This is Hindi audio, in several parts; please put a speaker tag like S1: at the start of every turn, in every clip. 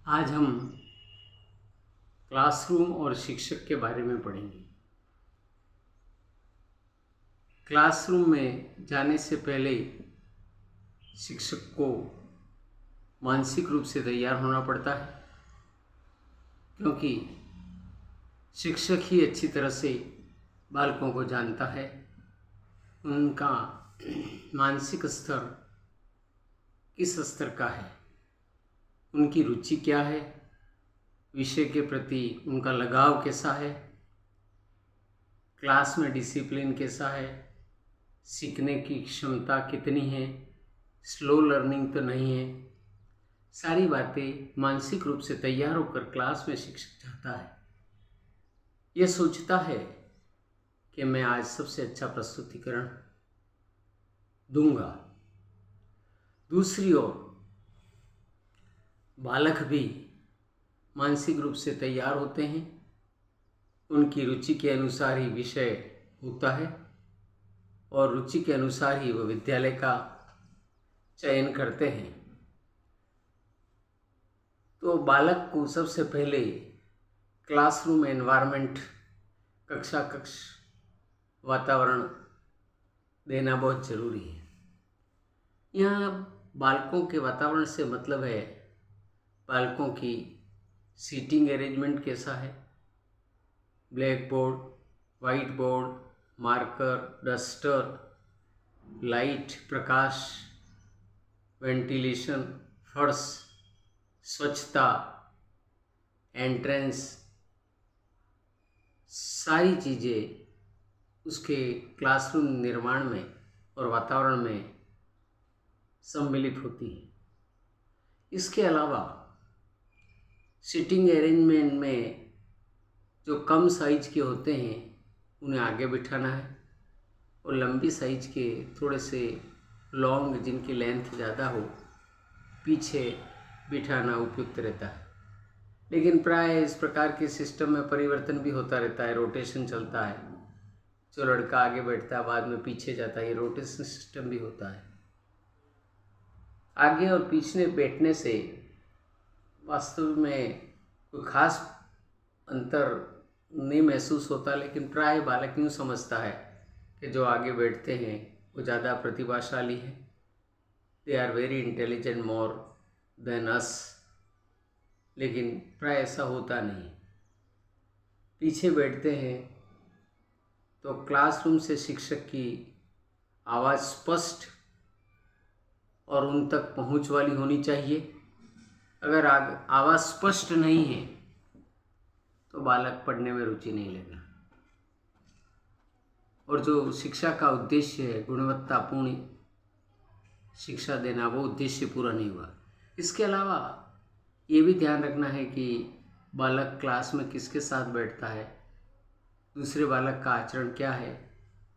S1: आज हम क्लासरूम और शिक्षक के बारे में पढ़ेंगे। क्लासरूम में जाने से पहले शिक्षक को मानसिक रूप से तैयार होना पड़ता है, क्योंकि शिक्षक ही अच्छी तरह से बालकों को जानता है, उनका मानसिक स्तर किस स्तर का है, उनकी रुचि क्या है, विषय के प्रति उनका लगाव कैसा है, क्लास में डिसिप्लिन कैसा है, सीखने की क्षमता कितनी है, स्लो लर्निंग तो नहीं है। सारी बातें मानसिक रूप से तैयार होकर क्लास में शिक्षक जाता है। यह सोचता है कि मैं आज सबसे अच्छा प्रस्तुतिकरण दूंगा। दूसरी ओर बालक भी मानसिक रूप से तैयार होते हैं, उनकी रुचि के अनुसार ही विषय होता है और रुचि के अनुसार ही वो विद्यालय का चयन करते हैं। तो बालक को सबसे पहले क्लासरूम एनवायरनमेंट, कक्षा कक्ष वातावरण देना बहुत ज़रूरी है। यहाँ बालकों के वातावरण से मतलब है बालकों की सीटिंग अरेंजमेंट कैसा है, black board, white board, marker, duster, light, प्रकाश, वेंटिलेशन, फर्श, स्वच्छता, एंट्रेंस, सारी चीज़ें उसके क्लासरूम निर्माण में और वातावरण में सम्मिलित होती हैं। इसके अलावा सीटिंग अरेंजमेंट में जो कम साइज के होते हैं उन्हें आगे बिठाना है और लंबी साइज के थोड़े से लॉन्ग, जिनकी लेंथ ज़्यादा हो, पीछे बिठाना उपयुक्त रहता है। लेकिन प्राय इस प्रकार के सिस्टम में परिवर्तन भी होता रहता है, रोटेशन चलता है। जो लड़का आगे बैठता है बाद में पीछे जाता है, ये रोटेशन सिस्टम भी होता है। आगे और पीछे बैठने से वास्तव में कोई खास अंतर नहीं महसूस होता, लेकिन प्राय बालक यूँ समझता है कि जो आगे बैठते हैं वो ज़्यादा प्रतिभाशाली हैं, they are very intelligent more than us. लेकिन प्राय ऐसा होता नहीं। पीछे बैठते हैं तो क्लासरूम से शिक्षक की आवाज़ स्पष्ट और उन तक पहुंच वाली होनी चाहिए। अगर आवाज़ स्पष्ट नहीं है तो बालक पढ़ने में रुचि नहीं लेगा और जो शिक्षा का उद्देश्य है, गुणवत्तापूर्ण शिक्षा देना, वो उद्देश्य पूरा नहीं हुआ। इसके अलावा ये भी ध्यान रखना है कि बालक क्लास में किसके साथ बैठता है, दूसरे बालक का आचरण क्या है,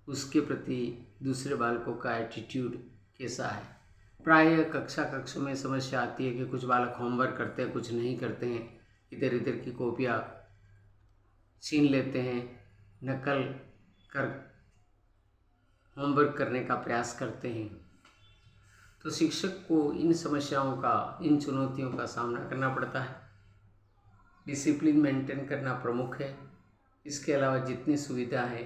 S1: उसके प्रति दूसरे बालकों का एटीट्यूड कैसा है। प्राय कक्षा कक्ष में समस्या आती है कि कुछ बालक होमवर्क करते हैं, कुछ नहीं करते हैं, इधर इधर की कॉपियाँ छीन लेते हैं, नकल कर होमवर्क करने का प्रयास करते हैं। तो शिक्षक को इन समस्याओं का, इन चुनौतियों का सामना करना पड़ता है। डिसिप्लिन मेंटेन करना प्रमुख है। इसके अलावा जितनी सुविधा है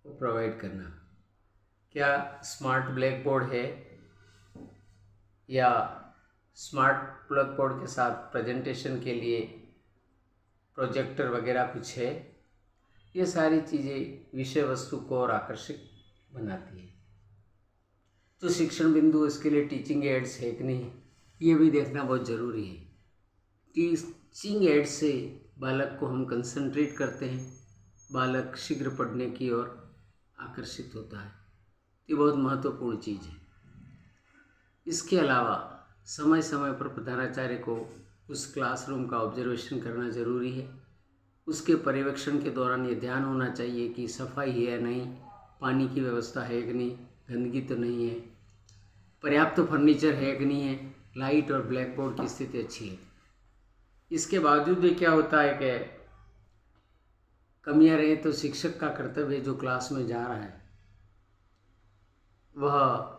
S1: वो प्रोवाइड करना। क्या स्मार्ट ब्लैक बोर्ड है या स्मार्ट ब्लैक बोर्ड के साथ प्रेजेंटेशन के लिए प्रोजेक्टर वगैरह कुछ है, ये सारी चीज़ें विषय वस्तु को और आकर्षक बनाती है। तो शिक्षण बिंदु, इसके लिए टीचिंग एड्स है कि नहीं, ये भी देखना बहुत ज़रूरी है। टीचिंग एड से बालक को हम कंसंट्रेट करते हैं, बालक शीघ्र पढ़ने की ओर आकर्षित होता है। ये बहुत महत्वपूर्ण चीज़ है। इसके अलावा समय समय पर प्रधानाचार्य को उस क्लासरूम का ऑब्जर्वेशन करना ज़रूरी है। उसके पर्यवेक्षण के दौरान ये ध्यान होना चाहिए कि सफाई है या नहीं, पानी की व्यवस्था है कि नहीं, गंदगी तो नहीं है, पर्याप्त फर्नीचर है कि नहीं है, लाइट और ब्लैक बोर्ड की स्थिति अच्छी है। इसके बावजूद भी क्या होता है कि कमियां रहे तो शिक्षक का कर्तव्य, जो क्लास में जा रहा है, वह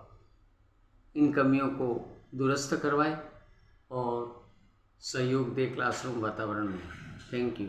S1: इन कमियों को दुरुस्त करवाए और सहयोग दे क्लासरूम वातावरण में। Thank you.